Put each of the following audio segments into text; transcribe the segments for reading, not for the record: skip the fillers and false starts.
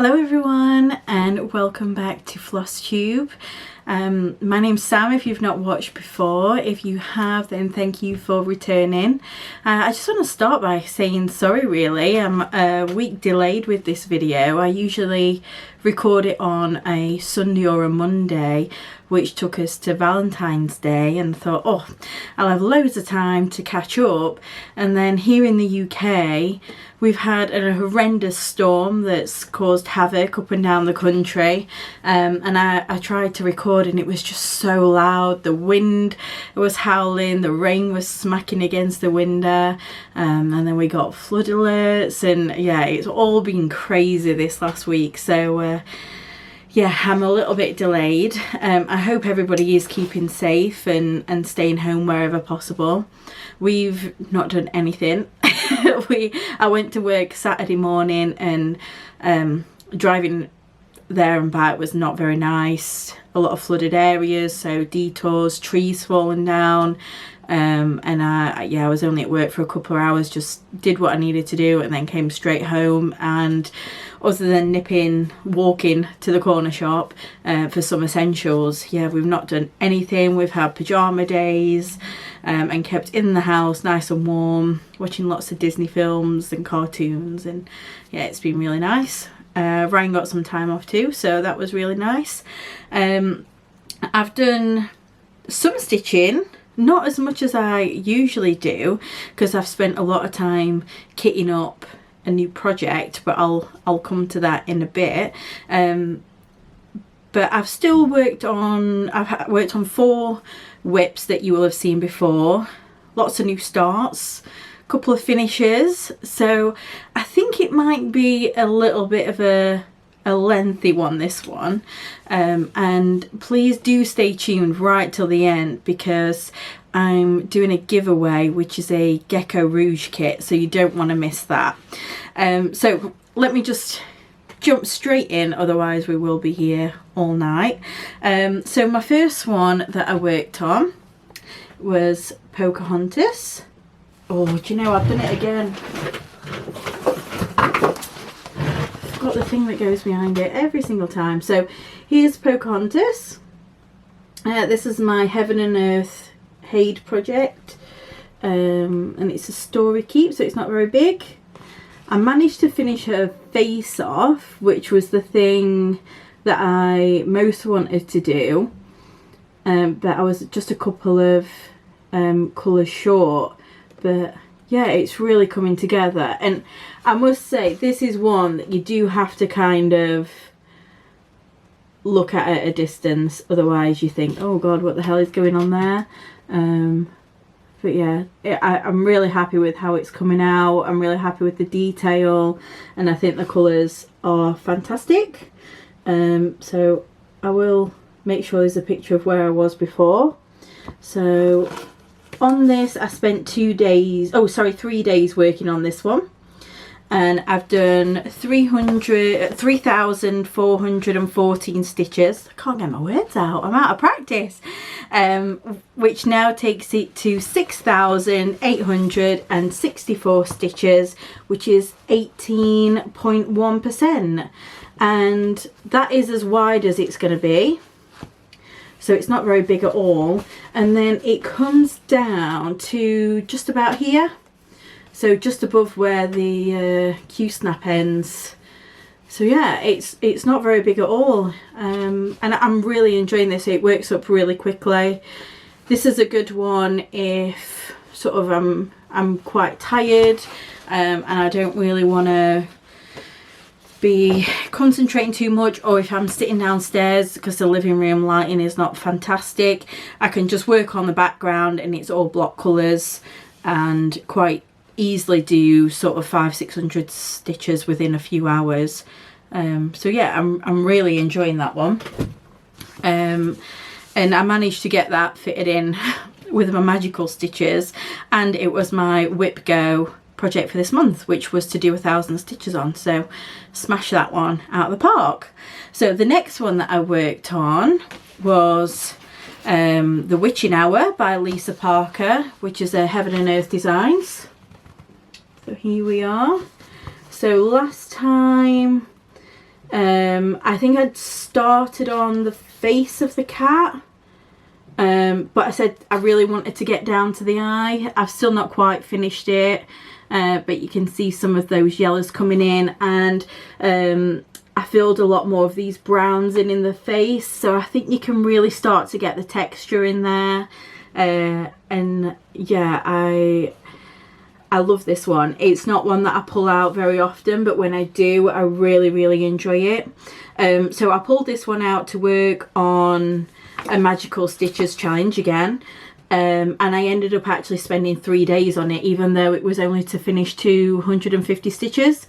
Hello everyone and welcome back to Flosstube. My name's Sam if you've not watched before. If you have, then thank you for returning. I just want to start by saying sorry really. I'm a week delayed with this video. I usually record it on a Sunday or a Monday, which took us to Valentine's Day, and thought, oh, I'll have loads of time to catch up. And then here in the UK we've had a horrendous storm that's caused havoc up and down the country, and I tried to record and it was just so loud. The wind was howling, the rain was smacking against the window, and then we got flood alerts, and yeah, it's all been crazy this last week. So yeah, I'm a little bit delayed. I hope everybody is keeping safe and staying home wherever possible. We've not done anything. I went to work Saturday morning, and driving there and back was not very nice. A lot of flooded areas, so detours, trees falling down, and I was only at work for a couple of hours, just did what I needed to do and then came straight home. And other than walking to the corner shop for some essentials, yeah, we've not done anything. We've had pyjama days and kept in the house nice and warm, watching lots of Disney films and cartoons, and yeah, it's been really nice. Ryan got some time off too, so that was really nice. I've done some stitching, not as much as I usually do, because I've spent a lot of time kitting up a new project, but I'll come to that in a bit. But I've still worked on 4 whips that you will have seen before, lots of new starts, a couple of finishes, so I think it might be a little bit of a lengthy one, this one, and please do stay tuned right till the end, because I'm doing a giveaway which is a Gecko Rouge kit, so you don't want to miss that. So let me just jump straight in, otherwise we will be here all night. So my first one that I worked on was Pocahontas. Oh, do you know, I've done it again. Got the thing that goes behind it every single time. So here's Pocahontas. This is my Heaven and Earth Haid project, and it's a story keep, so it's not very big. I managed to finish her face off, which was the thing that I most wanted to do, but I was just a couple of colours short. But yeah, it's really coming together, and I must say this is one that you do have to kind of look at a distance, otherwise you think, oh god, what the hell is going on there. But yeah, I'm really happy with how it's coming out. I'm really happy with the detail, and I think the colours are fantastic. So I will make sure there's a picture of where I was before. So on this I spent 3 days working on this one, and I've done 3,414 stitches. I can't get my words out, I'm out of practice, which now takes it to 6,864 stitches, which is 18.1%, and that is as wide as it's going to be. So it's not very big at all, and then it comes down to just about here, so just above where the Q-snap ends. So yeah, it's not very big at all, and I'm really enjoying this. It works up really quickly. This is a good one if sort of I'm quite tired, and I don't really want to be concentrating too much, or if I'm sitting downstairs because the living room lighting is not fantastic, I can just work on the background and it's all block colours, and quite easily do sort of 500-600 stitches within a few hours. So yeah, I'm really enjoying that one, and I managed to get that fitted in with my magical stitches, and it was my Whip Go project for this month, which was to do 1,000 stitches on, so smash that one out of the park. So the next one that I worked on was The Witching Hour by Lisa Parker, which is a Heaven and Earth Designs. So here we are. So last time I think I'd started on the face of the cat, but I said I really wanted to get down to the eye. I've still not quite finished it, but you can see some of those yellows coming in, and I filled a lot more of these browns in the face, so I think you can really start to get the texture in there. And yeah, I love this one. It's not one that I pull out very often, but when I do, I really enjoy it. So I pulled this one out to work on a Magical Stitches challenge again, and I ended up actually spending 3 days on it, even though it was only to finish 250 stitches.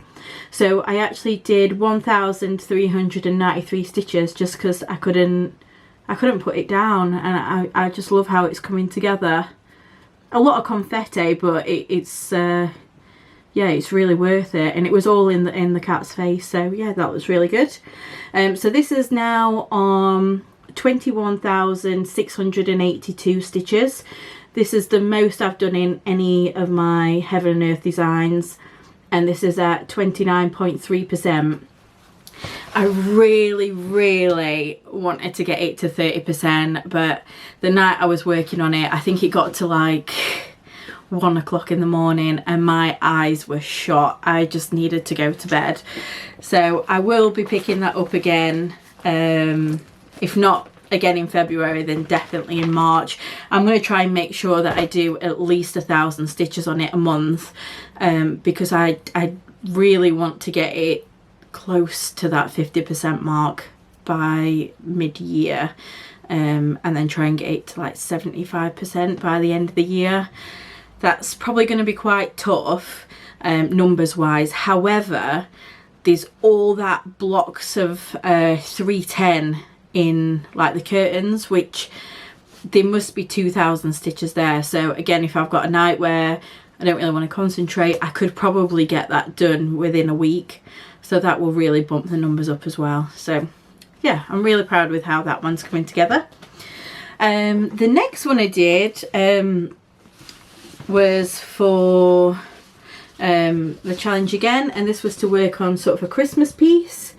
So I actually did 1,393 stitches just because I couldn't put it down, and I just love how it's coming together. A lot of confetti, but it's yeah, it's really worth it, and it was all in the cat's face, so yeah, that was really good. So this is now on 21,682 stitches. This is the most I've done in any of my Heaven and Earth designs, and this is at 29.3%. I really wanted to get it to 30%, but the night I was working on it, I think it got to like 1 o'clock in the morning and my eyes were shot. I just needed to go to bed. So I will be picking that up again, if not again in February, then definitely in March. I'm going to try and make sure that I do at least 1,000 stitches on it a month, because I really want to get it close to that 50% mark by mid-year, and then try and get it to like 75% by the end of the year. That's probably going to be quite tough, numbers wise. However, there's all that blocks of 310 in like the curtains, which there must be 2,000 stitches there. So again, if I've got a night where I don't really want to concentrate, I could probably get that done within a week. So that will really bump the numbers up as well. So yeah, I'm really proud with how that one's coming together. The next one I did was for the challenge again, and this was to work on sort of a Christmas piece.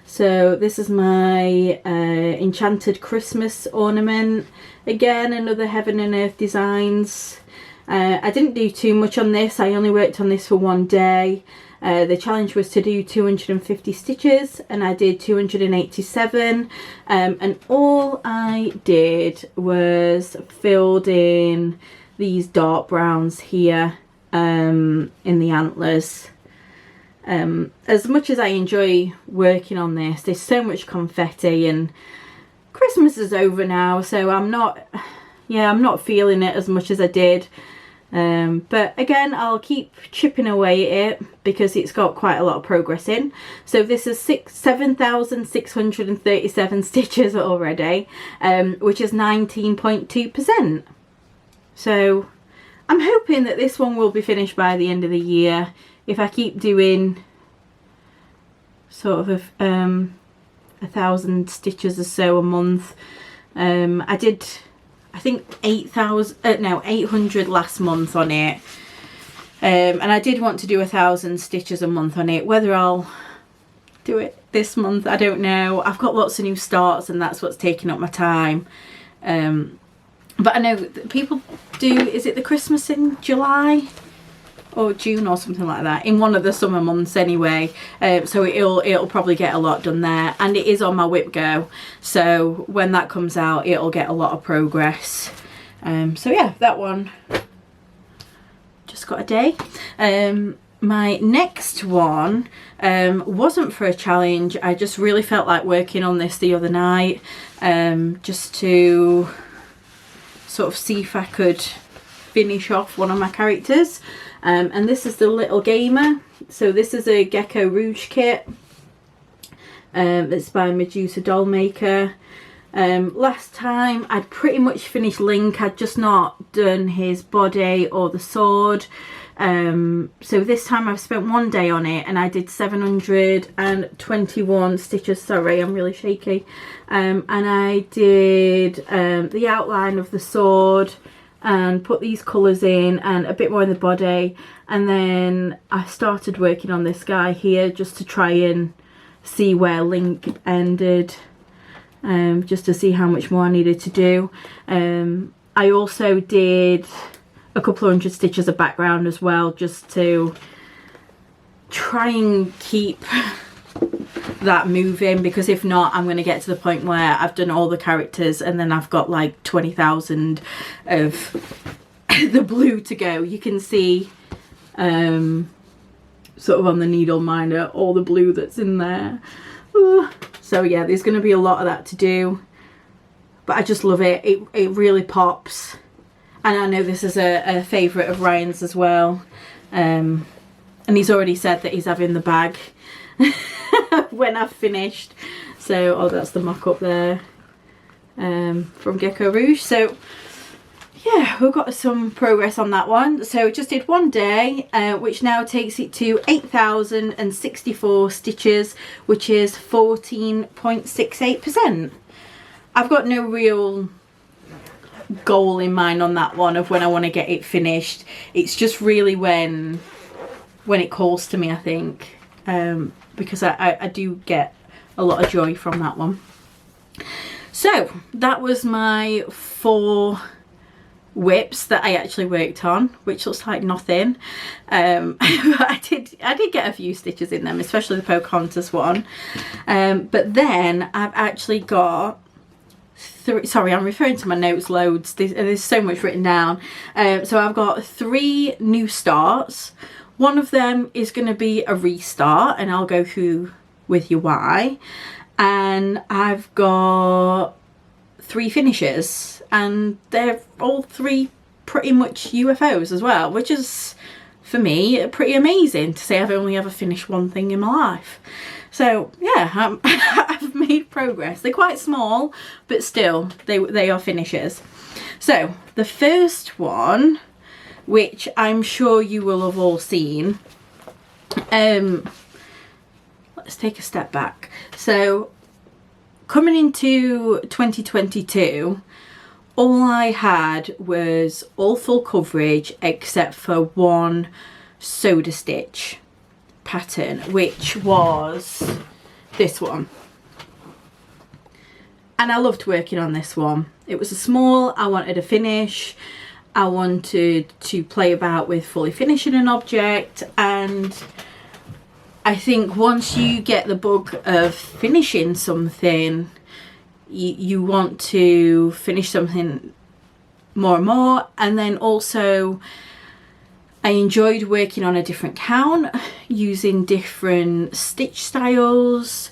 So this is my Enchanted Christmas ornament. Again, another Heaven and Earth Designs. I didn't do too much on this. I only worked on this for 1 day. The challenge was to do 250 stitches, and I did 287, and all I did was filled in these dark browns here in the antlers. As much as I enjoy working on this, there's so much confetti, and Christmas is over now, so I'm not feeling it as much as I did. But again, I'll keep chipping away at it because it's got quite a lot of progress in. So this is 7,637 stitches already, which is 19.2%. So I'm hoping that this one will be finished by the end of the year if I keep doing sort of 1,000 stitches or so a month. I did, I think 800 last month on it, and I did want to do 1,000 stitches a month on it. Whether I'll do it this month, I don't know. I've got lots of new starts, and that's what's taking up my time. But I know that people do, is it the Christmas in July or June or something like that, in one of the summer months anyway, so it'll probably get a lot done there, and it is on my whip go, so when that comes out it'll get a lot of progress. So yeah, that one just got a day. My next one wasn't for a challenge. I just really felt like working on this the other night, just to sort of see if I could finish off one of my characters. And this is the Little Gamer. So this is a Gecko Rouge kit. It's by Medusa Dollmaker. Last time I'd pretty much finished Link. I'd just not done his body or the sword. So this time I've spent 1 day on it, and I did 721 stitches. Sorry, I'm really shaky. And I did the outline of the sword and put these colours in and a bit more in the body, and then I started working on this guy here just to try and see where link ended, just to see how much more I needed to do. I also did a couple of hundred stitches of background as well, just to try and keep that moving, because if not, I'm going to get to the point where I've done all the characters and then I've got like 20,000 of the blue to go. You can see sort of on the needle minder all the blue that's in there. Ooh. So yeah, there's going to be a lot of that to do, but I just love it. It really pops, and I know this is a favourite of Ryan's as well, and he's already said that he's having the bag when I've finished. So, oh, that's the mock-up there from Gecko Rouge. So yeah, we've got some progress on that one. So just did one day, which now takes it to 8,064 stitches, which is 14.68%. I've got no real goal in mind on that one of when I want to get it finished. It's just really when it calls to me, I think, because I do get a lot of joy from that one. So that was my 4 whips that I actually worked on, which looks like nothing, but I did get a few stitches in them, especially the Pocahontas one. But then I've actually got 3, sorry, I'm referring to my notes loads, there's so much written down. So I've got 3 new starts. One of them is going to be a restart, and I'll go through with you why. And I've got 3 finishes, and they're all 3 pretty much UFOs as well, which is, for me, pretty amazing to say I've only ever finished one thing in my life. So yeah, I've made progress. They're quite small, but still, they are finishes. So the first one, which I'm sure you will have all seen, let's take a step back. So coming into 2022, all I had was all full coverage except for one soda stitch pattern, which was this one. And I loved working on this one. It was a small, I wanted a finish, I wanted to play about with fully finishing an object, and I think once you get the bug of finishing something, you want to finish something more and more. And then also I enjoyed working on a different count, using different stitch styles,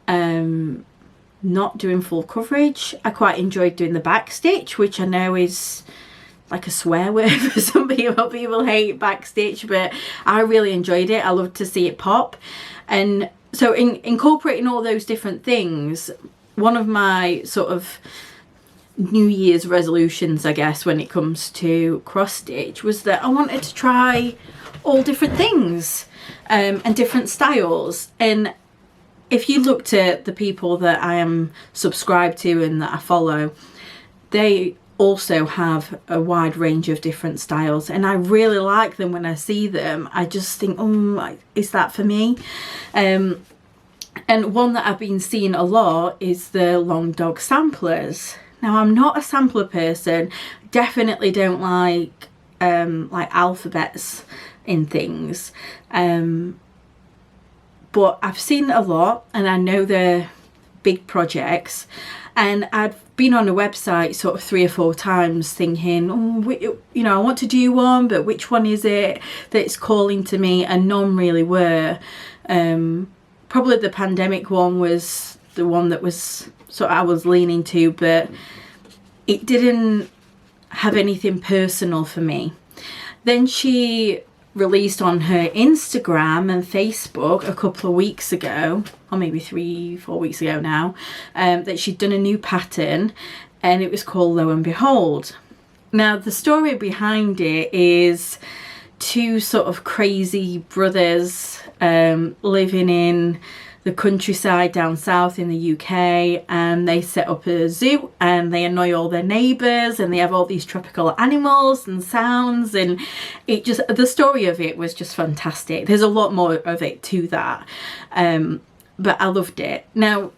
not doing full coverage. I quite enjoyed doing the back stitch, which I know is like a swear word for some people. People hate back stitch, but I really enjoyed it. I loved to see it pop. And so incorporating all those different things, one of my sort of New Year's resolutions, I guess, when it comes to cross stitch, was that I wanted to try all different things and different styles. And if you looked at the people that I am subscribed to and that I follow, they also have a wide range of different styles, and I really like them. When I see them, I just think, oh, is that for me? And one that I've been seeing a lot is the long dog samplers. Now, I'm not a sampler person, definitely don't like alphabets in things, but I've seen a lot, and I know they're big projects, and I've been on a website sort of 3 or 4 times thinking, oh, you know, I want to do one, but which one is it that's calling to me? And none really were. Probably the pandemic one was the one that was sort of I was leaning to, but it didn't have anything personal for me. Then she released on her Instagram and Facebook a couple of weeks ago, or maybe 3-4 weeks ago now, that she'd done a new pattern, and it was called Lo and Behold. Now, the story behind it is 2 sort of crazy brothers living in the countryside down south in the UK, and they set up a zoo and they annoy all their neighbours, and they have all these tropical animals and sounds, and it just, the story of it was just fantastic. There's a lot more of it to that, but I loved it. Now,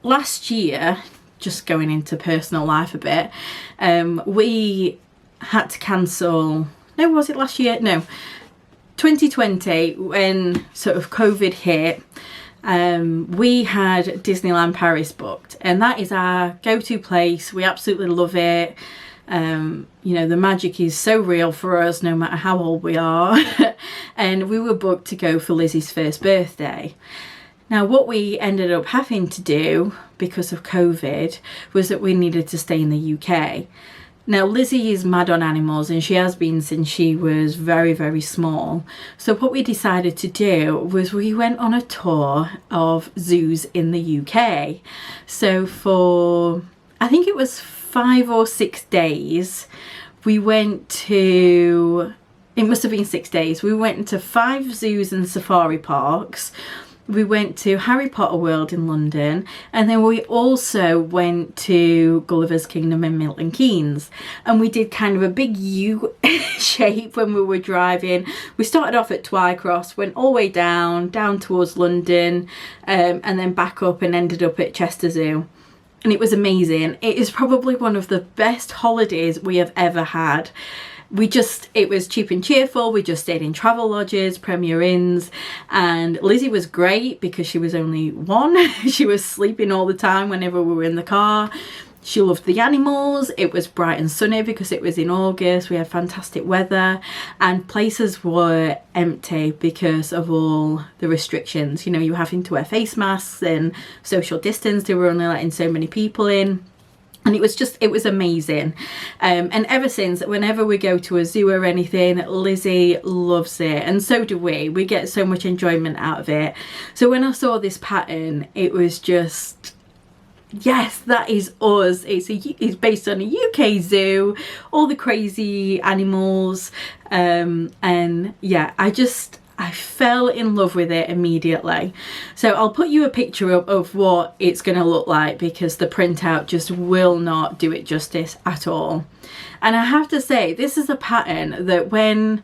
last year, just going into personal life a bit, we had to cancel, no, was it last year? No, 2020, when sort of COVID hit. We had Disneyland Paris booked, and that is our go-to place. We absolutely love it. You know, the magic is so real for us no matter how old we are. And we were booked to go for Lizzie's first birthday. Now, what we ended up having to do because of COVID was that we needed to stay in the UK. Now, Lizzie is mad on animals, and she has been since she was very, very small. So what we decided to do was we went on a tour of zoos in the UK. So for, I think it was 5 or 6 days, we went to, it must have been 6 days, we went to 5 zoos and safari parks. We went to Harry Potter World in London, and then we also went to Gulliver's Kingdom in Milton Keynes, and we did kind of a big U shape when we were driving. We started off at Twycross, went all the way down towards London, and then back up and ended up at Chester Zoo. And it was amazing. It is probably one of the best holidays we have ever had. It was cheap and cheerful. We just stayed in travel lodges, Premier Inns, and Lizzie was great because she was only 1. She was sleeping all the time whenever we were in the car. She loved the animals. It was bright and sunny because it was in August. We had fantastic weather, and places were empty because of all the restrictions. You know, you were having to wear face masks and social distance. They were only letting so many people in. And it was amazing. And ever since, whenever we go to a zoo or anything, Lizzie loves it. And so do we. We get so much enjoyment out of it. So when I saw this pattern, it was just, yes, that is us. It's based on a UK zoo, all the crazy animals. And yeah, I fell in love with it immediately. So I'll put you a picture up of what it's going to look like, because the printout just will not do it justice at all. And I have to say, this is a pattern that when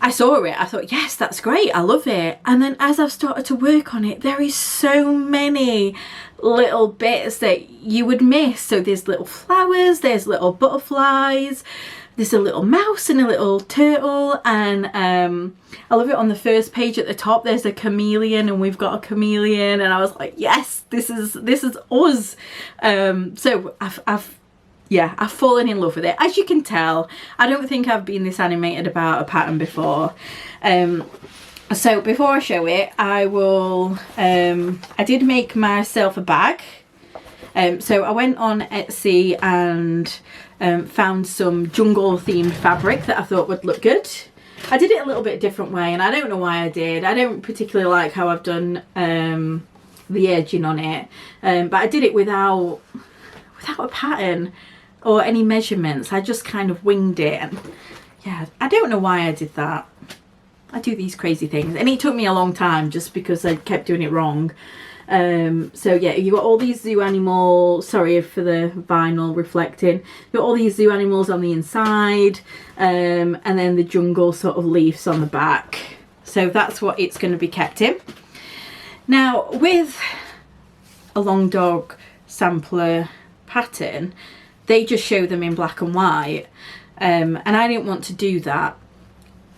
I saw it, I thought, yes, that's great, I love it. And then as I've started to work on it, there is so many little bits that you would miss. So there's little flowers, there's little butterflies, there's a little mouse and a little turtle, and I love it on the first page at the top. There's a chameleon, and we've got a chameleon, and I was like, yes, this is us. So I've fallen in love with it. As you can tell, I don't think I've been this animated about a pattern before. So before I show it, I did make myself a bag. So I went on Etsy and found some jungle themed fabric that I thought would look good. I did it a little bit different way, and I don't know why I did. I don't particularly like how I've done the edging on it, but I did it without a pattern or any measurements. I just kind of winged it, and yeah, I don't know why I did that. I do these crazy things, and it took me a long time just because I kept doing it wrong. So yeah, you got all these zoo animals, sorry for the vinyl reflecting, you got all these zoo animals on the inside, and then the jungle sort of leaves on the back. So that's what it's going to be kept in. Now, with a long dog sampler pattern, they just show them in black and white, and I didn't want to do that.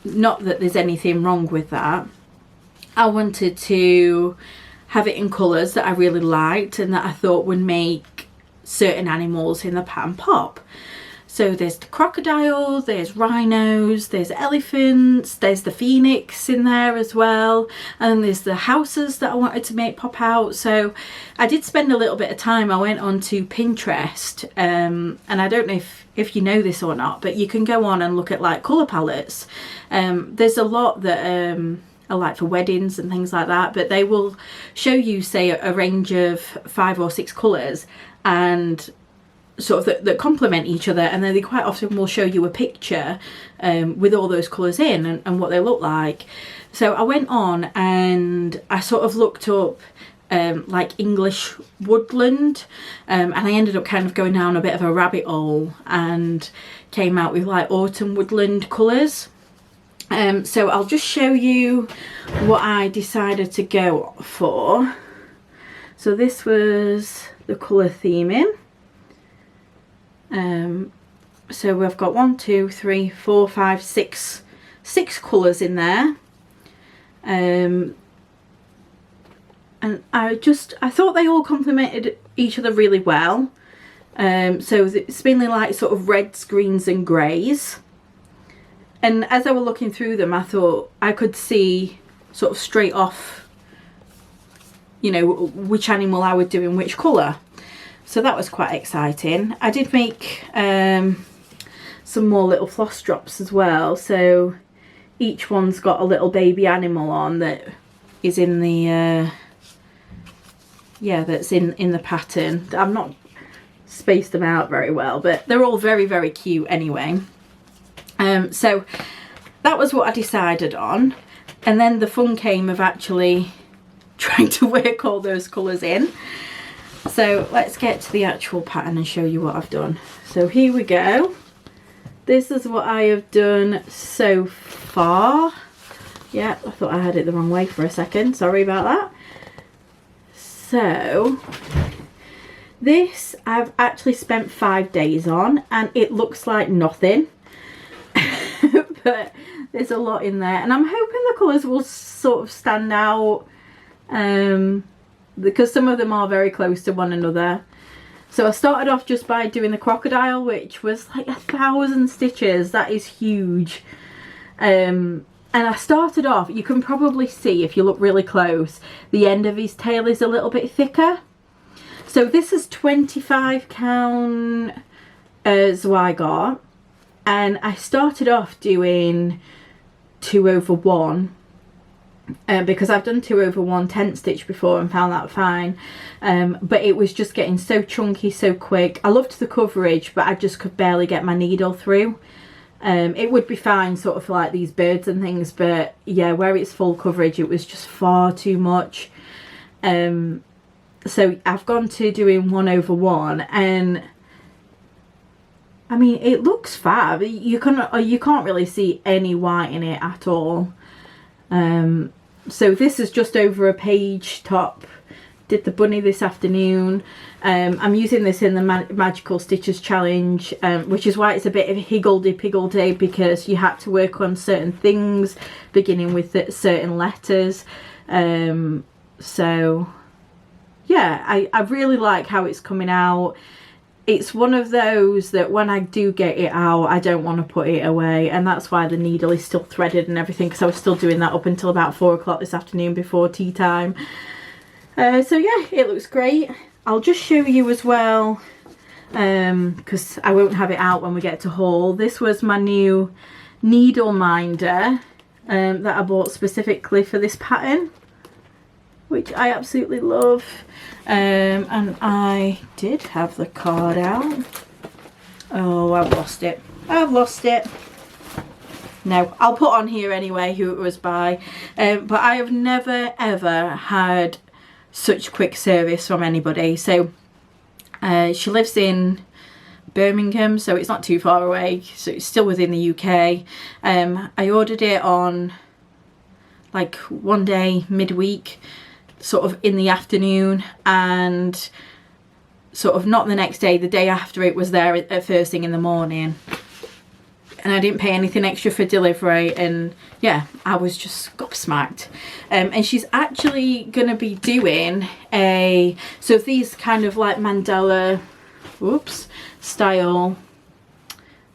Not that there's anything wrong with that. I wanted to have it in colours that I really liked and that I thought would make certain animals in the pattern pop. So there's the crocodile, there's rhinos, there's elephants, there's the phoenix in there as well, and there's the houses that I wanted to make pop out. So I did spend a little bit of time. I went on to Pinterest, and I don't know if you know this or not, but you can go on and look at like colour palettes. There's a lot that are like for weddings and things like that, but they will show you, say, a range of 5 or 6 colours and sort of that complement each other, and then they quite often will show you a picture with all those colours in and what they look like. So I went on and I sort of looked up like English woodland, and I ended up kind of going down a bit of a rabbit hole and came out with like autumn woodland colours. So I'll just show you what I decided to go for. So this was the colour theming. So we've got 1, 2, 3, 4, 5, 6 colours in there. And I thought they all complemented each other really well. So it's mainly like sort of reds, greens and greys. And as I was looking through them, I thought I could see sort of straight off, you know, which animal I would do in which colour. So that was quite exciting. I did make some more little floss drops as well. So each one's got a little baby animal on that is in the, that's in the pattern. I've not spaced them out very well, but they're all very, very cute anyway. So that was what I decided on. And then the fun came of actually trying to work all those colours in. So let's get to the actual pattern and show you what I've done. So here we go. This is what I have done so far. Yeah, I thought I had it the wrong way for a second. Sorry about that. So this I've actually spent 5 days on, and it looks like nothing. But there's a lot in there, and I'm hoping the colours will sort of stand out, because some of them are very close to one another. So I started off just by doing the crocodile, which was like 1,000 stitches. That is huge. And I started off, you can probably see if you look really close, the end of his tail is a little bit thicker. So this is 25 count Zweigart. And I started off doing 2/1 because I've done 2/1 tent stitch before and found that fine, but it was just getting so chunky so quick. I loved the coverage, but I just could barely get my needle through. It would be fine sort of for like these birds and things, but yeah, where it's full coverage it was just far too much. So I've gone to doing 1/1, and I mean, it looks fab. You can't really see any white in it at all. So this is just over a page top. Did the bunny this afternoon. I'm using this in the Magical Stitches Challenge, which is why it's a bit of a higgledy-piggledy, because you had to work on certain things, beginning with certain letters. So yeah, I really like how it's coming out. It's one of those that when I do get it out, I don't want to put it away, and that's why the needle is still threaded and everything, because I was still doing that up until about 4 o'clock this afternoon before tea time. So yeah, it looks great. I'll just show you as well, because I won't have it out when we get to haul. This was my new needle minder that I bought specifically for this pattern, which I absolutely love. And I did have the card out. Oh, I've lost it. No, I'll put on here anyway who it was by. But I have never ever had such quick service from anybody. So she lives in Birmingham, so it's not too far away, so it's still within the UK. I ordered it on like one day midweek, sort of in the afternoon, and sort of not the next day, the day after it was there at first thing in the morning. And I didn't pay anything extra for delivery, and yeah, I was just gobsmacked. And she's actually going to be doing so these kind of like mandala style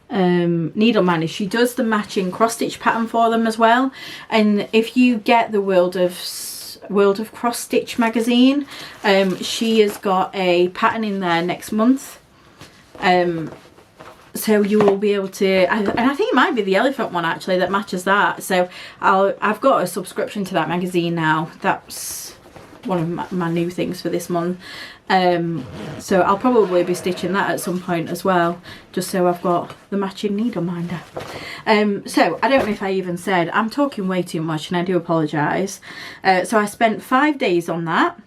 needle minders. She does the matching cross stitch pattern for them as well. And if you get the World of Cross Stitch magazine, she has got a pattern in there next month. So you will be able to, and I think it might be the elephant one actually that matches that. So I've got a subscription to that magazine now. That's one of my new things for this month. So I'll probably be stitching that at some point as well, just so I've got the matching needle minder. So I don't know if I even said, I'm talking way too much and I do apologise. So I spent 5 days on that.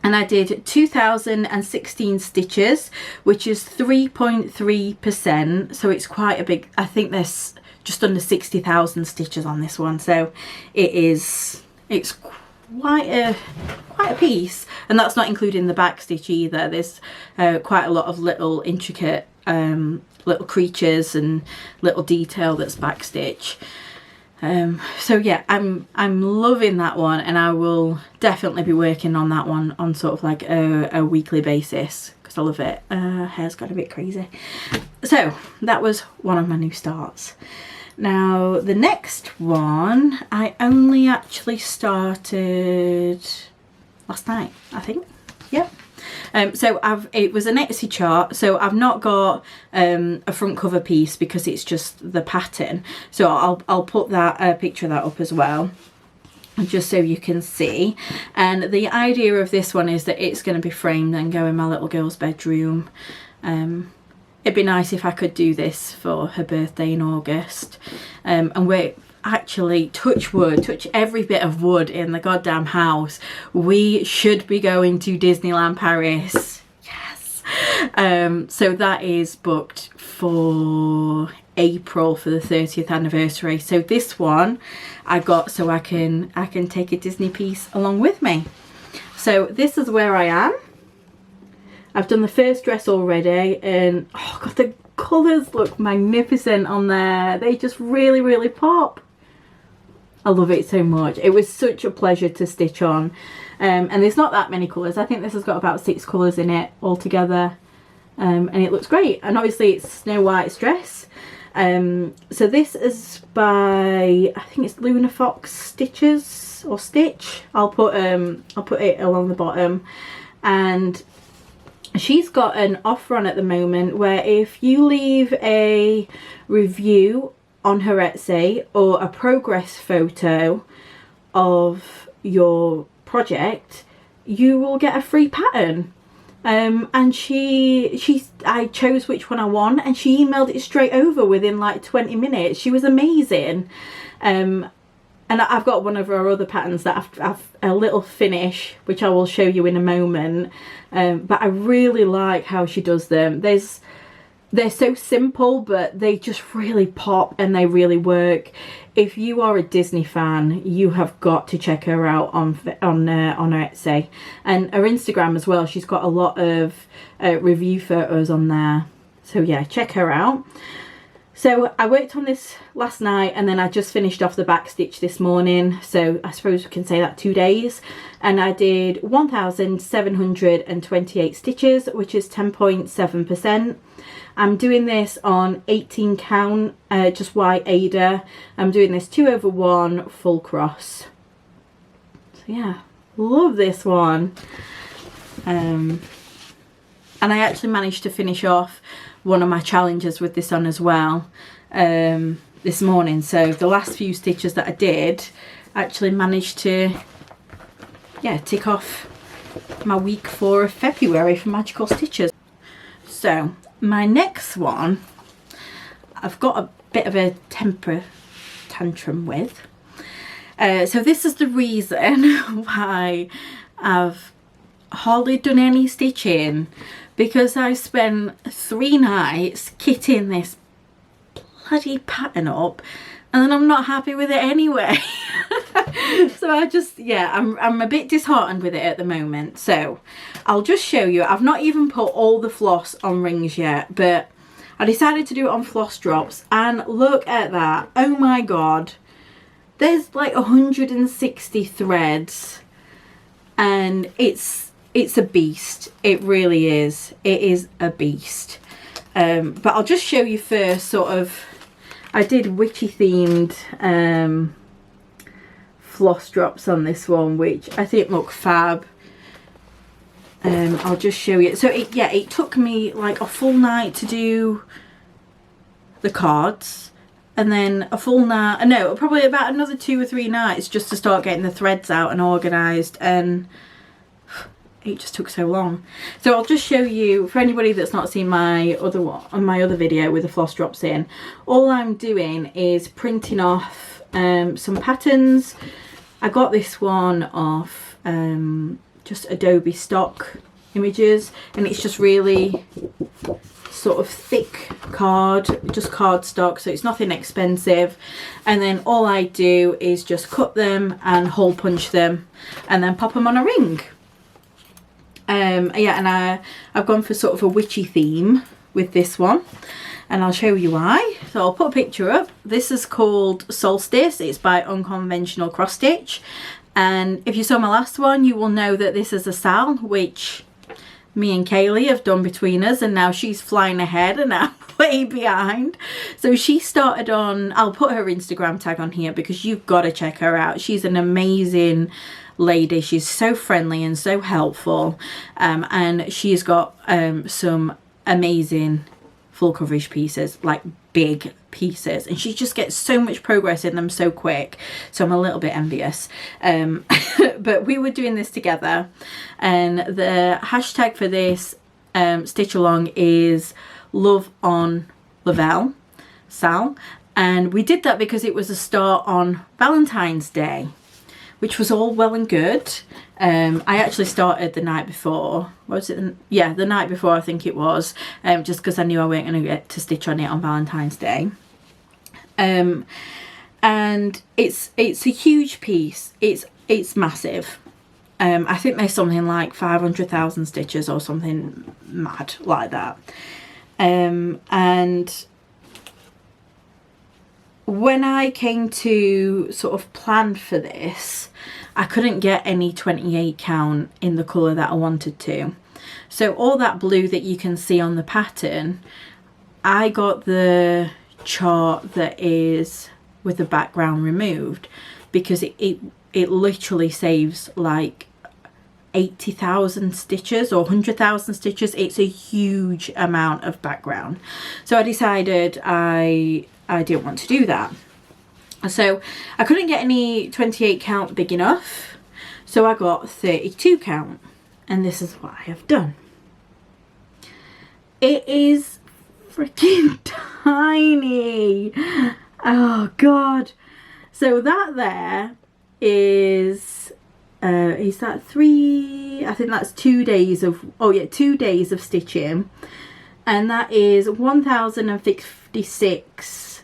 And I did 2,016 stitches, which is 3.3%. So it's quite a big, I think there's just under 60,000 stitches on this one, so it's quite a piece, and that's not including the back stitch either. There's quite a lot of little intricate little creatures and little detail that's back stitch. So yeah, I'm loving that one, and I will definitely be working on that one on sort of like a weekly basis because I love it. Hair's got a bit crazy. So that was one of my new starts. Now the next one I only actually started last night, I think. Yep. So it was an Etsy chart, so I've not got a front cover piece because it's just the pattern. So I'll put that picture of that up as well, just so you can see. And the idea of this one is that it's going to be framed and go in my little girl's bedroom. It'd be nice if I could do this for her birthday in August. And we're actually, touch wood, touch every bit of wood in the goddamn house, we should be going to Disneyland Paris. Yes. So that is booked for April for the 30th anniversary. So this one I got so I can take a Disney piece along with me. So this is where I am. I've done the first dress already, and oh god, the colours look magnificent on there. They just really, really pop. I love it so much. It was such a pleasure to stitch on. And there's not that many colours. I think this has got about 6 colours in it altogether. And it looks great. And obviously it's Snow White's dress. So this is by, I think it's Luna Fox Stitches or Stitch. I'll put it along the bottom. And she's got an offer on at the moment where if you leave a review on her Etsy or a progress photo of your project, you will get a free pattern. And I chose which one I want, and she emailed it straight over within like 20 minutes. She was amazing. And I've got one of her other patterns that I've a little finish, which I will show you in a moment. But I really like how she does them. They're so simple, but they just really pop and they really work. If you are a Disney fan, you have got to check her out on her Etsy and her Instagram as well. She's got a lot of review photos on there. So yeah, check her out. So I worked on this last night, and then I just finished off the back stitch this morning. So I suppose we can say that 2 days. And I did 1,728 stitches, which is 10.7%. I'm doing this on 18 count, just white Ada. I'm doing this 2/1 full cross. So yeah, love this one. And I actually managed to finish off one of my challenges with this on as well this morning. So the last few stitches that I did actually managed to, yeah, tick off my week 4 of February for Magical Stitches. So my next one I've got a bit of a temper tantrum with. So this is the reason why I've hardly done any stitching, because I spent 3 nights kitting this bloody pattern up, and then I'm not happy with it anyway. So I just, yeah, I'm a bit disheartened with it at the moment. So I'll just show you. I've not even put all the floss on rings yet, but I decided to do it on floss drops, and look at that. Oh my god, there's like 160 threads, and it's a beast. It really is. It is a beast. But I'll just show you first, sort of, I did witchy themed floss drops on this one, which I think look fab. I'll just show you. So it took me like a full night to do the cards, and then a full night, no, probably about another 2 or 3 nights just to start getting the threads out and organised, and it just took so long. So I'll just show you, for anybody that's not seen my other video with the floss drops in, all I'm doing is printing off some patterns. I got this one off just Adobe stock images, and it's just really sort of thick card, just cardstock, so it's nothing expensive. And then all I do is just cut them and hole punch them and then pop them on a ring. Yeah, and I've gone for sort of a witchy theme with this one, and I'll show you why. So I'll put a picture up. This is called Solstice. It's by Unconventional Cross Stitch, and if you saw my last one, you will know that this is a Sal, which me and Kaylee have done between us, and now she's flying ahead and I'm way behind. So she started on, I'll put her Instagram tag on here because you've got to check her out. She's an amazing lady. She's so friendly and so helpful, and she's got some amazing full coverage pieces, like big pieces, and she just gets so much progress in them so quick, so I'm a little bit envious. But we were doing this together, and the hashtag for this stitch along is Love on Lavelle Sal, and we did that because it was a start on Valentine's Day, which was all well and good. I actually started the night before. What was it? Yeah, the night before, I think it was, just because I knew I weren't going to get to stitch on it on Valentine's Day. And it's a huge piece. It's massive. I think there's something like 500,000 stitches or something mad like that. And when I came to sort of plan for this, I couldn't get any 28 count in the colour that I wanted to. So all that blue that you can see on the pattern, I got the chart that is with the background removed, because it literally saves like 80,000 stitches or 100,000 stitches. It's a huge amount of background. So I decided I didn't want to do that. So I couldn't get any 28 count big enough, so I got 32 count, and this is what I have done. It is freaking tiny. Oh god. So that there is that 3, I think that's 2 days of, oh yeah, 2 days of stitching, and that is 1056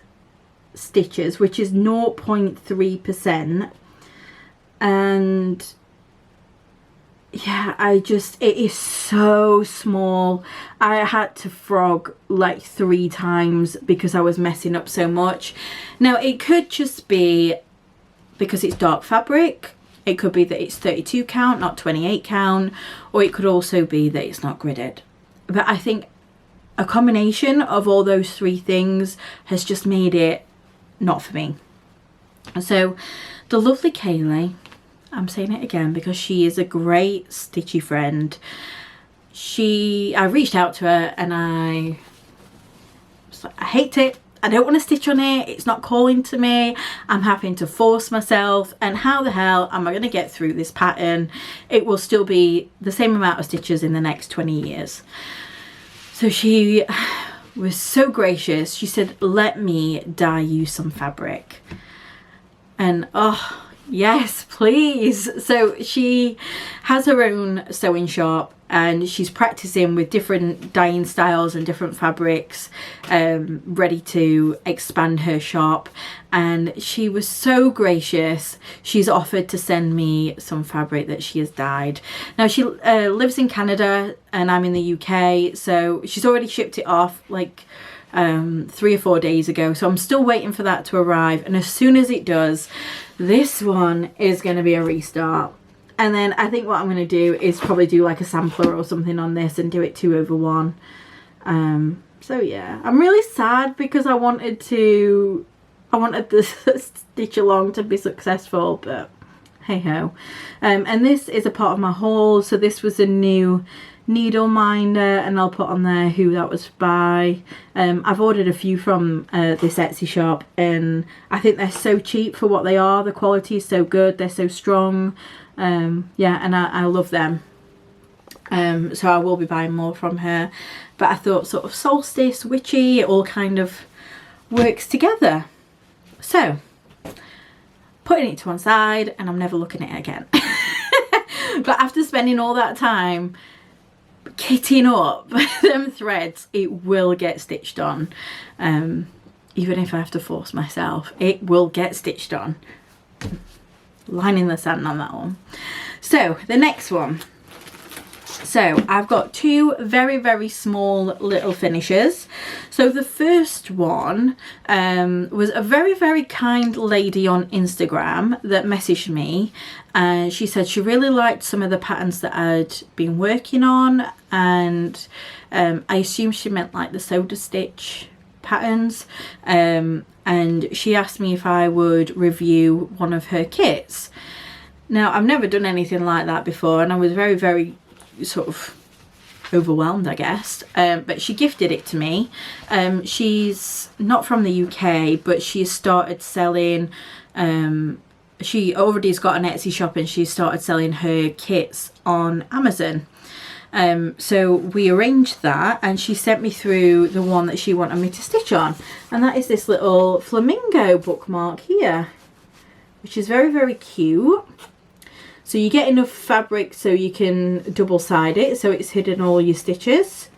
stitches, which is 0.3%. And yeah, it is so small. I had to frog like 3 times because I was messing up so much. Now it could just be because it's dark fabric. It could be that it's 32 count, not 28 count, or it could also be that it's not gridded. But I think a combination of all those 3 things has just made it not for me. So the lovely Kaylee, I'm saying it again because she is a great stitchy friend. I reached out to her and I was like, I hate it. I don't want to stitch on it. It's not calling to me. I'm having to force myself. And how the hell am I going to get through this pattern? It will still be the same amount of stitches in the next 20 years. So she was so gracious. She said, let me dye you some fabric. And oh yes, please. So she has her own sewing shop, and she's practicing with different dyeing styles and different fabrics, ready to expand her shop. And she was so gracious. She's offered to send me some fabric that she has dyed. Now she lives in Canada and I'm in the UK, so she's already shipped it off like 3 or 4 days ago. So I'm still waiting for that to arrive, and as soon as it does, this one is going to be a restart. And then I think what I'm going to do is probably do like a sampler or something on this and do it 2/1. So yeah, I'm really sad because I wanted the stitch along to be successful, but hey ho. And this is a part of my haul. So this was a new needle minder, and I'll put on there who that was by. I've ordered a few from this Etsy shop, and I think they're so cheap for what they are. The quality is so good, they're so strong. Yeah, and I love them. So I will be buying more from her, but I thought sort of solstice, witchy, it all kind of works together. So putting it to one side, and I'm never looking at it again. But after spending all that time kitting up them threads, it will get stitched on. Even if I have to force myself, it will get stitched on. Line in the sand on that one. So the next one. So I've got two very, very small little finishes. So the first one was a very, very kind lady on Instagram that messaged me, and she said she really liked some of the patterns that I'd been working on, and I assume she meant like the soda stitch patterns, and she asked me if I would review one of her kits. Now, I've never done anything like that before, and I was very, very sort of overwhelmed, I guess, but she gifted it to me. She's not from the UK, but she started selling, she already's got an Etsy shop, and she started selling her kits on Amazon. So we arranged that, and she sent me through the one that she wanted me to stitch on, and that is this little flamingo bookmark here, which is very, very cute. So you get enough fabric so you can double side it, so it's hidden all your stitches.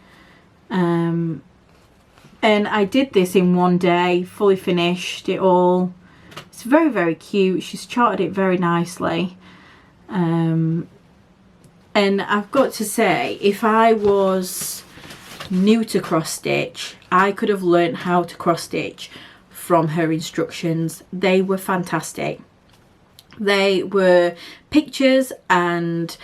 And I did this in one day, fully finished it all. It's very, very cute. She's charted it very nicely. And I've got to say, if I was new to cross stitch, I could have learnt how to cross stitch from her instructions. They were fantastic. They were pictures and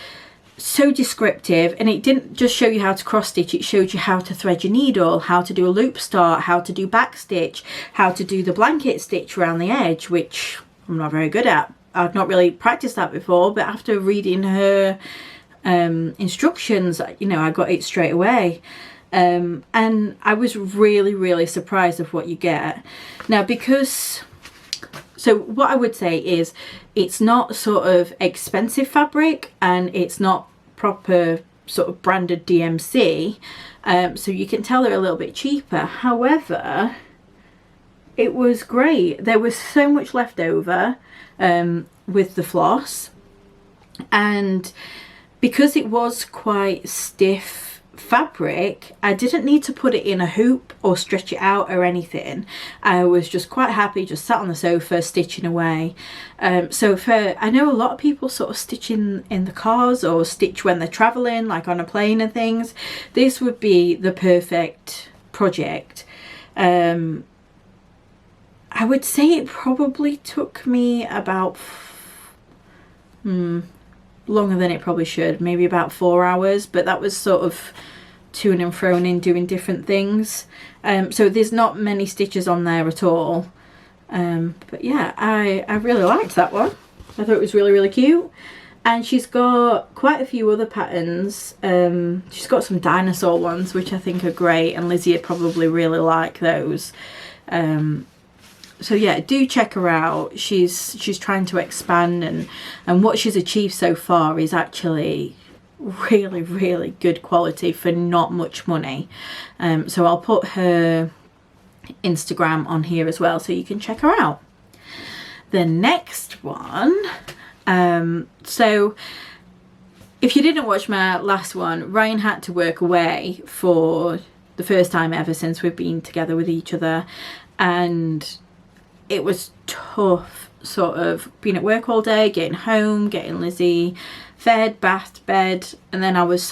so descriptive, and it didn't just show you how to cross stitch, it showed you how to thread your needle, how to do a loop start, how to do back stitch, how to do the blanket stitch around the edge, which I'm not very good at. I'd not really practiced that before, but after reading her instructions, you know, I got it straight away. And I was really, really surprised of what you get. Now, because, so what I would say is it's not sort of expensive fabric, and it's not proper sort of branded DMC, so you can tell they're a little bit cheaper. However, it was great. There was so much left over with the floss, and because it was quite stiff fabric, I didn't need to put it in a hoop or stretch it out or anything. I was just quite happy, just sat on the sofa stitching away. So I know a lot of people sort of stitch in the cars or stitch when they're traveling, like on a plane and things. This would be the perfect project. I would say it probably took me about longer than it probably should, maybe about 4 hours, but that was sort of to and fro in doing different things. So there's not many stitches on there at all. But yeah, I really liked that one. I thought it was really, really cute. And she's got quite a few other patterns. She's got some dinosaur ones, which I think are great, and Lizzie would probably really like those. So yeah, do check her out. She's trying to expand, and what she's achieved so far is actually really, really good quality for not much money. So I'll put her Instagram on here as well, so you can check her out. The next one, so if you didn't watch my last one, Ryan had to work away for the first time ever since we've been together with each other, and it was tough sort of being at work all day, getting home, getting Lizzie fed, bathed, bed, and then I was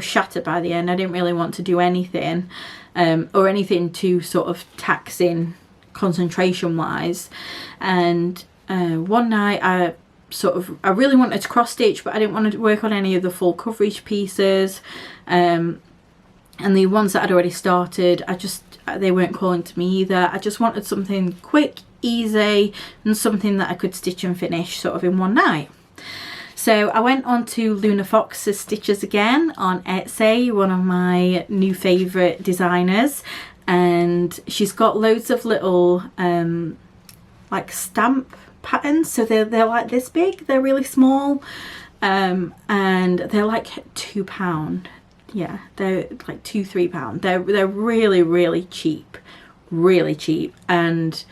shattered by the end. I didn't really want to do anything or anything too sort of taxing concentration wise. And one night I really wanted to cross stitch, but I didn't want to work on any of the full coverage pieces, and the ones that I'd already started, they weren't calling to me either. I just wanted something quick, easy, and something that I could stitch and finish sort of in one night. So I went on to Luna Fox's Stitches again on Etsy, one of my new favourite designers, and she's got loads of little like stamp patterns. So they're like this big, they're really small, and they're like £2. Yeah, they're like £2-3. They're really, really cheap, and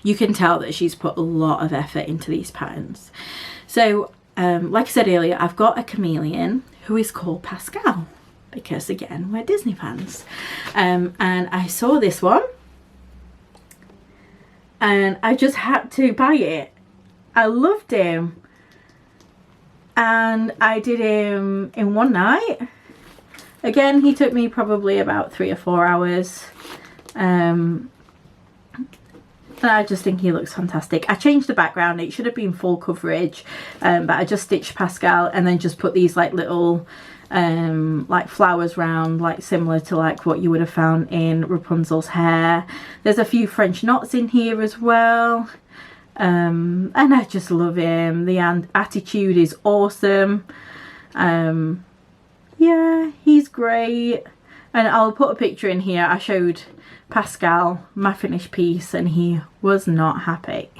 you can tell that she's put a lot of effort into these patterns. So like I said earlier, I've got a chameleon who is called Pascal. because again, we're Disney fans. And I saw this one and I just had to buy it. I loved him and I did him in one night. Again, he took me probably about 3 or 4 hours. And I just think he looks fantastic. I changed the background. It should have been full coverage, but I just stitched Pascal and then just put these like little like flowers round, like similar to like what you would have found in Rapunzel's hair. There's a few French knots in here as well. And I just love him. The attitude is awesome. Yeah, he's great. And I'll put a picture in here. I showed Pascal my finished piece and he was not happy.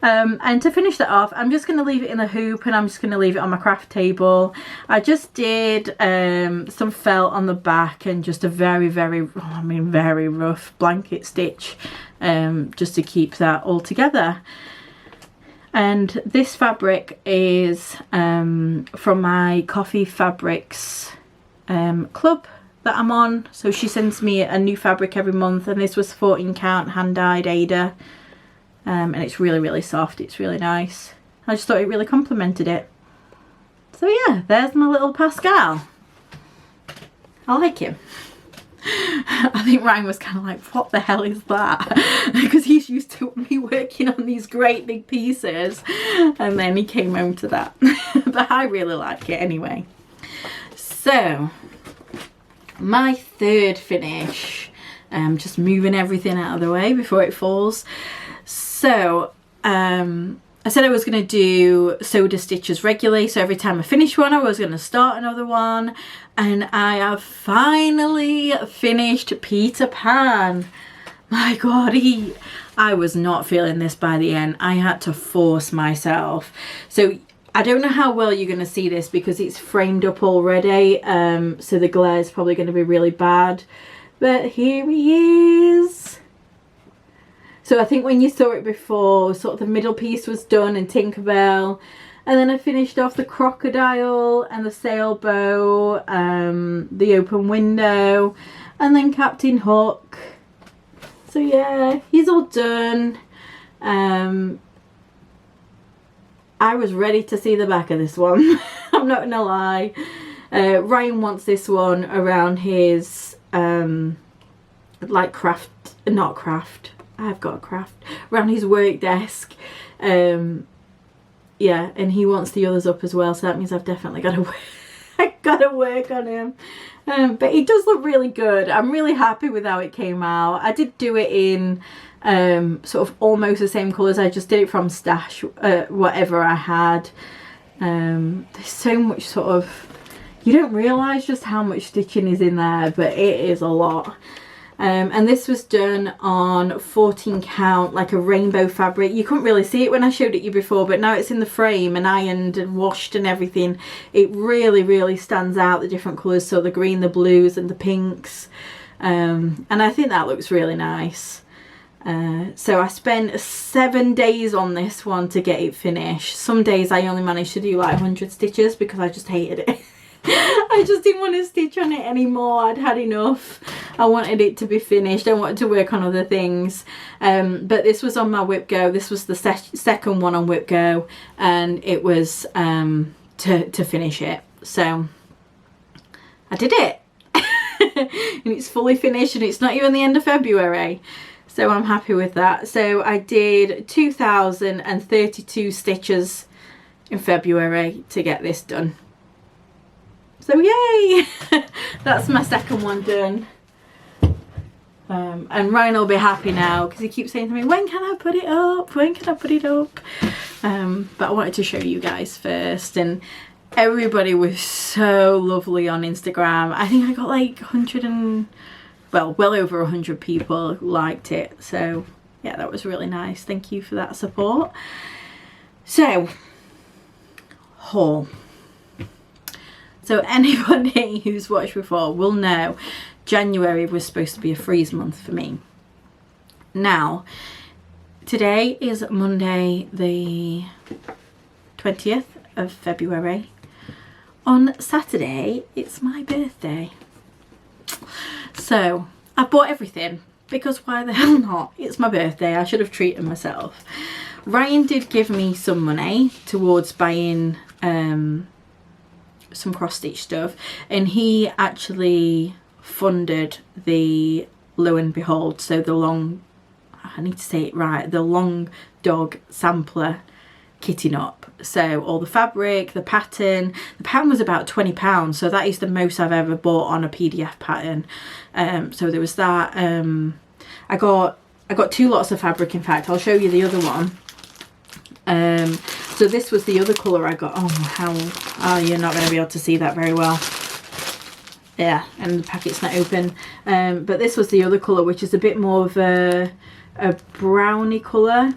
And to finish that off, I'm just going to leave it in the hoop and I'm just going to leave it on my craft table. I just did some felt on the back and just a very rough blanket stitch just to keep that all together. And this fabric is from my Coffee Fabrics club that I'm on. So she sends me a new fabric every month, and this was 14 count hand dyed Ada. And it's really soft. It's really nice. I just thought it really complemented it. So yeah, there's my little Pascal. I like him. I think Ryan was kind of like, what the hell is that? Because he's used to me working on these great big pieces, and then he came home to that. But I really like it anyway. So my third finish, just moving everything out of the way before it falls. So I said I was going to do soda stitches regularly, so every time I finish one I was going to start another one, and I have finally finished Peter Pan. My god, I was not feeling this by the end. I had to force myself. So I don't know how well you're going to see this because it's framed up already, so the glare is probably going to be really bad, but here he is. So I think when you saw it before, sort of the middle piece was done and Tinkerbell, and then I finished off the crocodile and the sailboat, the open window, and then Captain Hook. So yeah, he's all done. I was ready to see the back of this one. I'm not gonna lie. Ryan wants this one around his like I've got a craft around his work desk. Yeah, and he wants the others up as well, so that means I've definitely got to work on him. But he does look really good. I'm really happy with how it came out. I did do it in sort of almost the same colours. I just did it from stash, whatever I had. There's so much sort of, you don't realise just how much stitching is in there, but it is a lot. And this was done on 14 count, like a rainbow fabric. You couldn't really see it when I showed it you before, but now it's in the frame and ironed and washed and everything. It really stands out, the different colours. So the green, the blues and the pinks. And I think that looks really nice. So I spent 7 days on this one to get it finished. Some days I only managed to do like 100 stitches because I just hated it. I just didn't want to stitch on it anymore. I'd had enough. I wanted it to be finished. I wanted to work on other things. But this was on my Whip Go. This was the second one on Whip Go, and it was to finish it. So I did it. And it's fully finished, and it's not even the end of February. So I'm happy with that. So I did 2,032 stitches in February to get this done. So yay! That's my second one done. And Ryan will be happy now because he keeps saying to me, when can I put it up? When can I put it up? But I wanted to show you guys first, and everybody was so lovely on Instagram. I think I got like well over 100 people who liked it. So yeah, that was really nice. Thank you for that support. So, haul. So anybody who's watched before will know January was supposed to be a freeze month for me. Now, today is Monday the 20th of February. on Saturday it's my birthday. So I bought everything because why the hell not? It's my birthday, I should have treated myself. Ryan did give me some money towards buying some cross stitch stuff, and he actually funded the lo and behold, so the long, I need to say it right, the long dog sampler kitting up. So all the fabric, the pattern was about £20, so that is the most I've ever bought on a PDF pattern. So there was that. I got 2 lots of fabric, in fact. I'll show you the other one. So this was the other colour I got. Oh, you're not going to be able to see that very well. Yeah, and the packet's not open. But this was the other colour, which is a bit more of a browny colour.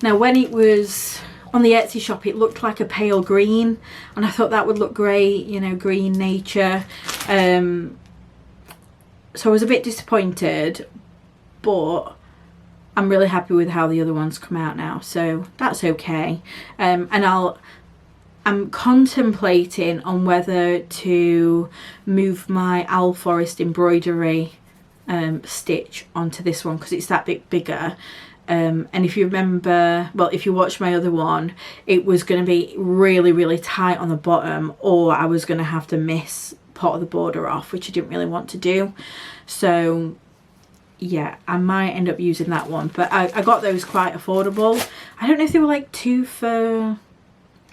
Now, when it was on the Etsy shop, it looked like a pale green, and I thought that would look great, you know, green nature. So I was a bit disappointed, but I'm really happy with how the other ones come out now, so that's okay. And I'm contemplating on whether to move my Owl Forest embroidery stitch onto this one, because it's that bit bigger. And if you remember, well, if you watched my other one, it was going to be really, really tight on the bottom, or I was going to have to miss part of the border off, which I didn't really want to do. So yeah, I might end up using that one, but I got those quite affordable. I don't know if they were like 2 for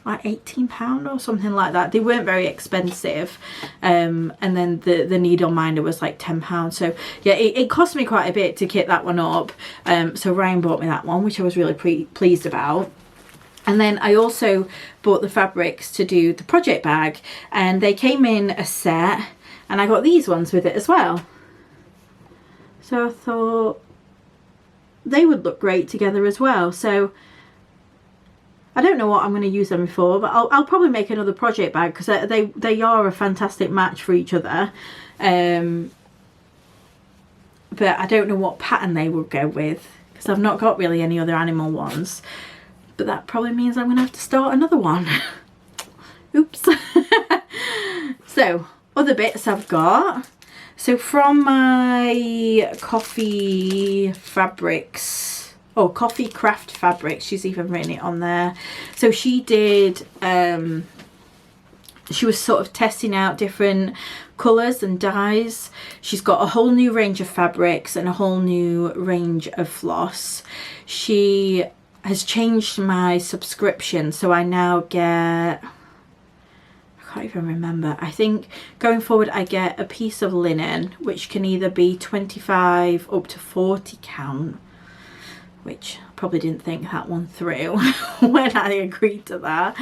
like £18 or something like that. They weren't very expensive. And then the needle minder was like £10. So yeah, it cost me quite a bit to kit that one up. So Ryan bought me that one, which I was really pleased about. And then I also bought the fabrics to do the project bag, and they came in a set, and I got these ones with it as well. So I thought they would look great together as well. So I don't know what I'm going to use them for, but I'll probably make another project bag, because they are a fantastic match for each other. But I don't know what pattern they would go with, because I've not got really any other animal ones. But that probably means I'm going to have to start another one. Oops. So other bits I've got. So from my coffee fabrics, or coffee craft fabrics, she's even written it on there. So she did, she was sort of testing out different colours and dyes. She's got a whole new range of fabrics and a whole new range of floss. She has changed my subscription, so I now get, I can't even remember, I think going forward I get a piece of linen, which can either be 25 up to 40 count, which I probably didn't think that one through when I agreed to that,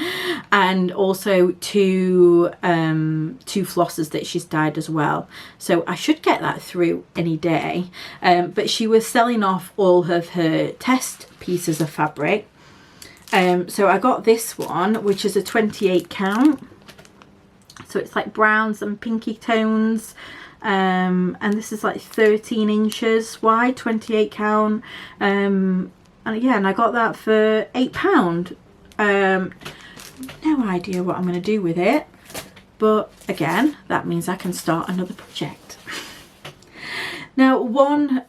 and also two flosses that she's dyed as well. So I should get that through any day. But she was selling off all of her test pieces of fabric. So I got this one, which is a 28 count. So it's like browns and pinky tones. And this is like 13 inches wide, 28 count. And yeah, and I got that for £8. No idea what I'm going to do with it, but again, that means I can start another project. Now, one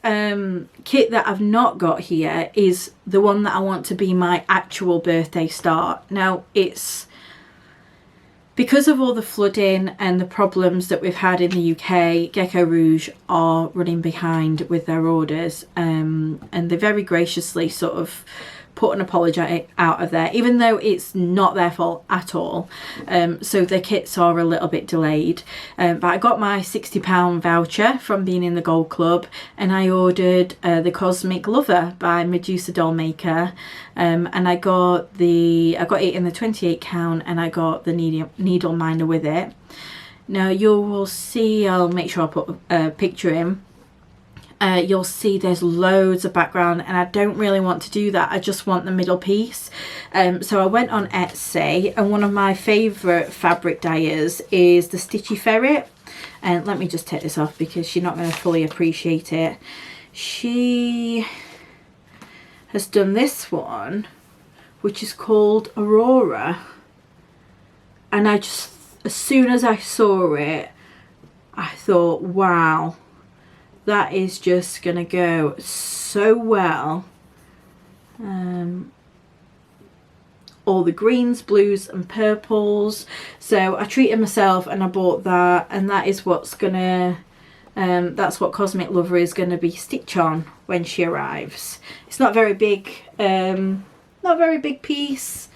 kit that I've not got here is the one that I want to be my actual birthday start. Now, it's because of all the flooding and the problems that we've had in the UK, Gecko Rouge are running behind with their orders, and they very graciously sort of put an apology out of there, even though it's not their fault at all. So the kits are a little bit delayed, but I got my £60 voucher from being in the Gold Club, and I ordered the Cosmic Lover by Medusa Dollmaker, and I got it in the 28 count, and I got the needle minder with it. Now you will see, I'll make sure I put a picture in. You'll see there's loads of background, and I don't really want to do that. I just want the middle piece. So I went on Etsy, and one of my favourite fabric dyers is the Stitchy Ferret. And let me just take this off because you're not going to fully appreciate it. She has done this one, which is called Aurora. And I as soon as I saw it, I thought, wow, that is just gonna go so well. All the greens, blues and purples. So I treated myself and I bought that, and that is what's gonna that's what Cosmic Lover is gonna be stitch on when she arrives. It's not very big, not a very big piece,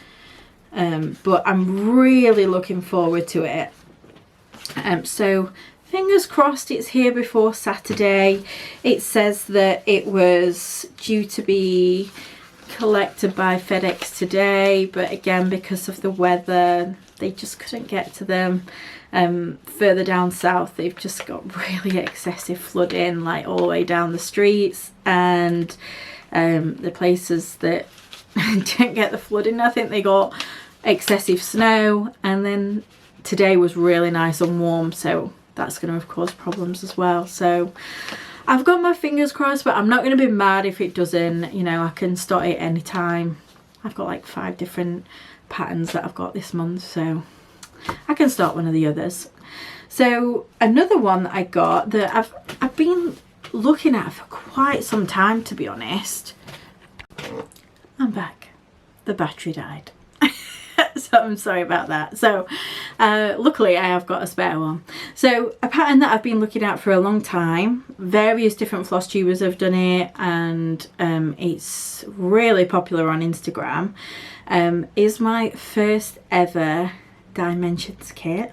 but I'm really looking forward to it. So fingers crossed it's here before Saturday. It says that it was due to be collected by FedEx today, but again, because of the weather, they just couldn't get to them. Further down south, they've just got really excessive flooding, like all the way down the streets, and the places that didn't get the flooding, I think they got excessive snow. And then today was really nice and warm, so that's going to have caused problems as well. So I've got my fingers crossed, but I'm not going to be mad if it doesn't. You know, I can start it anytime. I've got like 5 different patterns that I've got this month, so I can start one of the others. So another one that I got that I've been looking at for quite some time, to be honest. I'm back. The battery died. So I'm sorry about that. So luckily I have got a spare one. So a pattern that I've been looking at for a long time, various different floss tubers have done it, and it's really popular on Instagram, is my first ever Dimensions kit.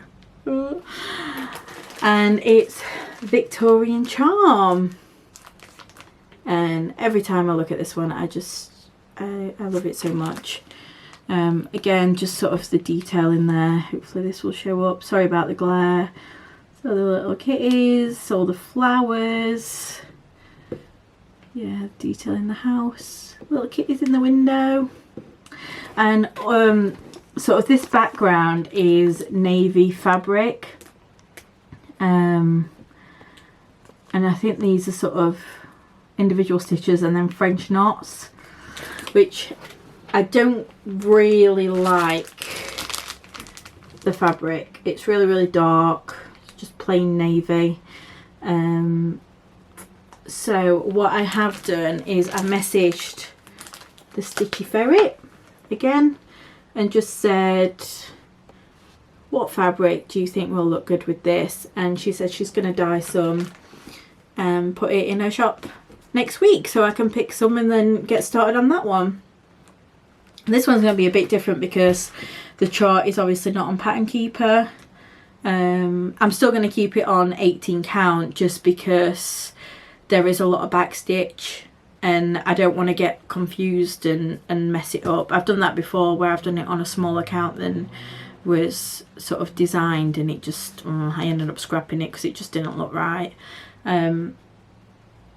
And it's Victorian Charm, and every time I look at this one I love it so much. Again, just sort of the detail in there. Hopefully this will show up. Sorry about the glare. So the little kitties, all the flowers. Yeah, detail in the house. Little kitties in the window. And sort of this background is navy fabric. And I think these are sort of individual stitches and then French knots, which I don't really like the fabric. It's really dark. It's just plain navy. So what I have done is I messaged the Stitchy Ferret again and just said, what fabric do you think will look good with this? And she said she's going to dye some and put it in her shop next week, so I can pick some and then get started on that one. This one's going to be a bit different because the chart is obviously not on Pattern Keeper. I'm still going to keep it on 18 count just because there is a lot of backstitch and I don't want to get confused and mess it up. I've done that before where I've done it on a smaller count than was sort of designed, and it just, I ended up scrapping it because it just didn't look right.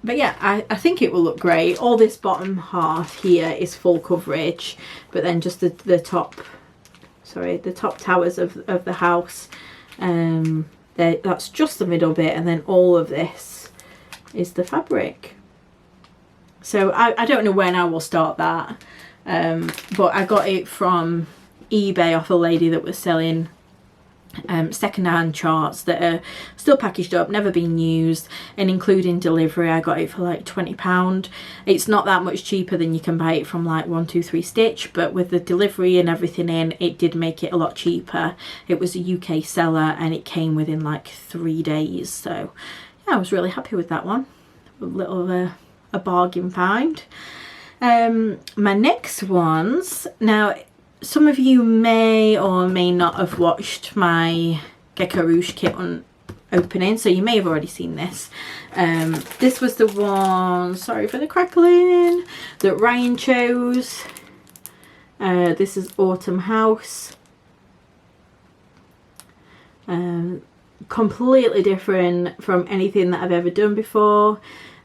But yeah, I think it will look great. All this bottom half here is full coverage, but then just the top, sorry, the top towers of the house, that's just the middle bit, and then all of this is the fabric. So I don't know when I will start that, but I got it from eBay off a lady that was selling second-hand charts that are still packaged up, never been used, and including delivery I got it for like £20. It's not that much cheaper than you can buy it from like 123 Stitch, but with the delivery and everything in, it did make it a lot cheaper. It was a UK seller and it came within like 3 days, so yeah, I was really happy with that one. A little a bargain find. My next ones, now some of you may or may not have watched my Gecko Rouge kit on opening, so you may have already seen this. This was the one, sorry for the crackling, that Ryan chose. This is Autumn House. Completely different from anything that I've ever done before,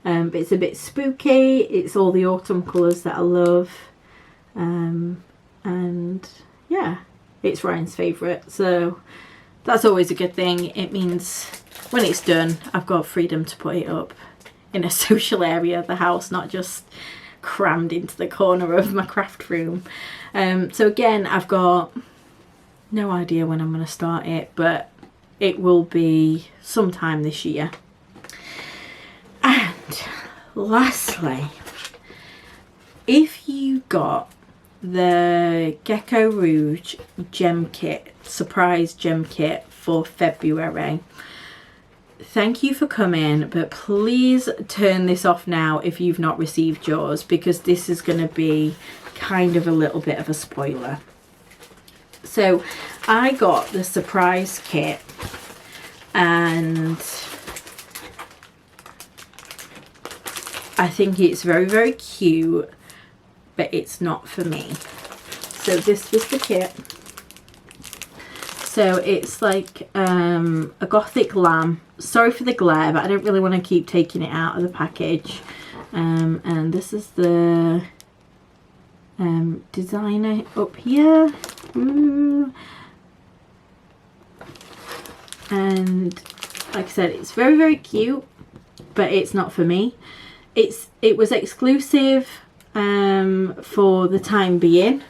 but it's a bit spooky. It's all the autumn colours that I love. And yeah, it's Ryan's favourite, so that's always a good thing. It means when it's done I've got freedom to put it up in a social area of the house, not just crammed into the corner of my craft room. So again, I've got no idea when I'm going to start it, but it will be sometime this year. And lastly, if you got the Gecko Rouge gem kit, surprise gem kit for February, thank you for coming, but please turn this off now if you've not received yours, because this is going to be kind of a little bit of a spoiler. So I got the surprise kit, and I think it's very, very cute, but it's not for me. So this was the kit. So it's like a gothic lamb. Sorry for the glare, but I don't really want to keep taking it out of the package. And this is the designer up here. And like I said, it's very, very cute, but it's not for me. It was exclusive for the time being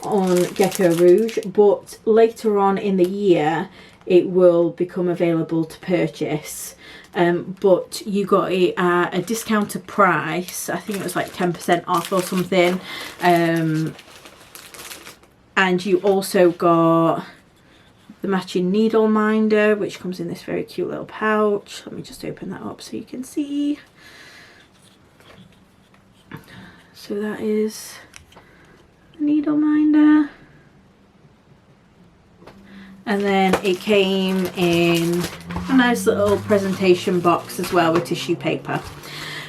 on Gecko Rouge, but later on in the year it will become available to purchase. But you got it at a discounted price. I think it was like 10% off or something. And you also got the matching needle minder, which comes in this very cute little pouch. Let me just open that up so you can see. So that is needle minder. And then it came in a nice little presentation box as well with tissue paper.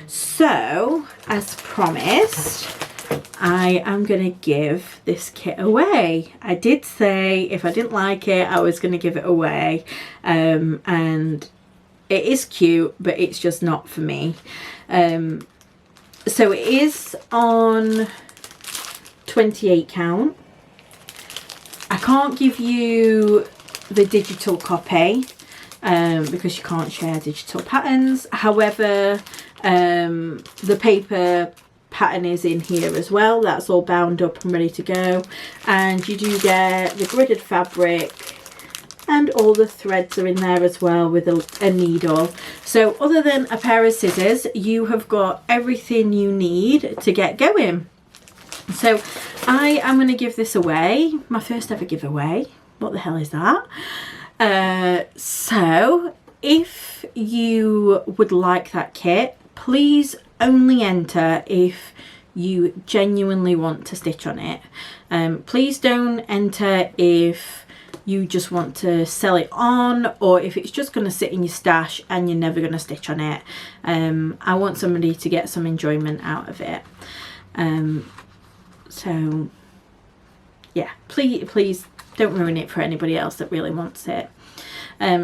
So, as promised, I am going to give this kit away. I did say if I didn't like it, I was going to give it away. And it is cute, but it's just not for me. So it is on 28 count. I can't give you the digital copy because you can't share digital patterns. However, the paper pattern is in here as well. That's all bound up and ready to go. And you do get the gridded fabric, and all the threads are in there as well with a needle. So other than a pair of scissors, you have got everything you need to get going. So I am going to give this away, my first ever giveaway. What the hell is that? So if you would like that kit, please only enter if you genuinely want to stitch on it. Please don't enter if you just want to sell it on, or if it's just going to sit in your stash and you're never going to stitch on it. I want somebody to get some enjoyment out of it. So yeah, please don't ruin it for anybody else that really wants it.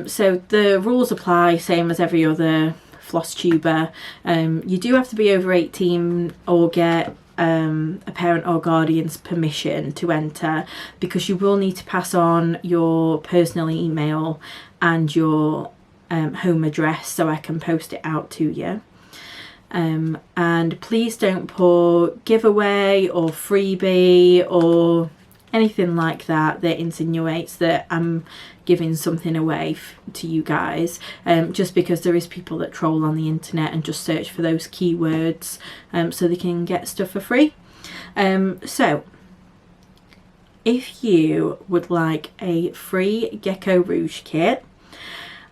So the rules apply same as every other floss tuber. You do have to be over 18 or get a parent or guardian's permission to enter, because you will need to pass on your personal email and your home address so I can post it out to you. And please don't put giveaway or freebie or anything like that that insinuates that I'm giving something away to you guys, just because there is people that troll on the internet and just search for those keywords so they can get stuff for free. So if you would like a free Gecko Rouge kit,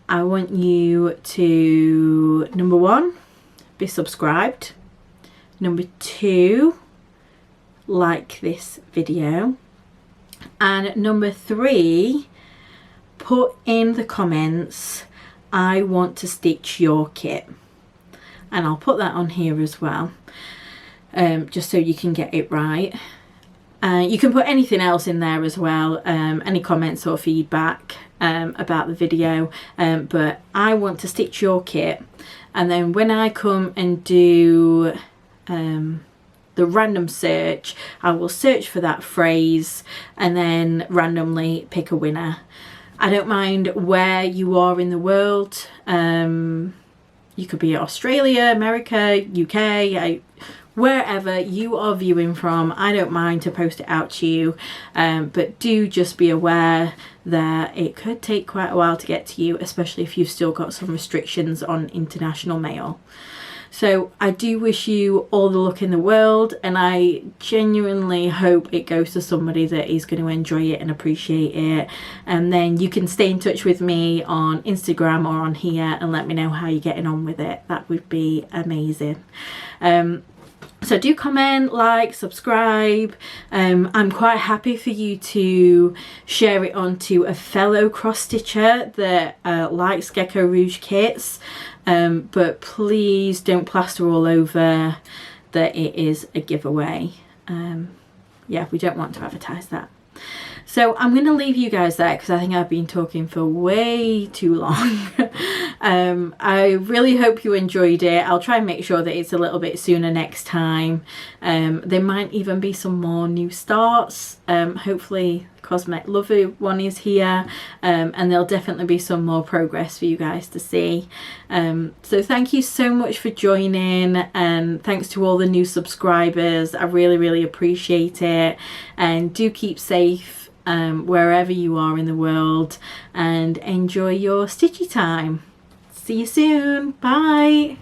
I want you to, number 1, be subscribed. Number 2, like this video. And number 3, put in the comments, I want to stitch your kit. And I'll put that on here as well, just so you can get it right. You can put anything else in there as well, any comments or feedback about the video, but I want to stitch your kit. And then when I come and do the random search, I will search for that phrase and then randomly pick a winner. I don't mind where you are in the world. You could be Australia, America, UK, wherever you are viewing from, I don't mind to post it out to you, but do just be aware that it could take quite a while to get to you, especially if you've still got some restrictions on international mail. So I do wish you all the luck in the world, and I genuinely hope it goes to somebody that is going to enjoy it and appreciate it. And then you can stay in touch with me on Instagram or on here and let me know how you're getting on with it. That would be amazing. So do comment, like, subscribe. I'm quite happy for you to share it on to a fellow cross stitcher that likes Gecko Rouge kits, but please don't plaster all over that it is a giveaway. Yeah, we don't want to advertise that. So I'm going to leave you guys there because I think I've been talking for way too long. I really hope you enjoyed it. I'll try and make sure that it's a little bit sooner next time. There might even be some more new starts. Hopefully Cosmic Lover one is here, and there'll definitely be some more progress for you guys to see. So thank you so much for joining, and thanks to all the new subscribers. I really appreciate it, and do keep safe wherever you are in the world, and enjoy your stitchy time. See you soon. Bye.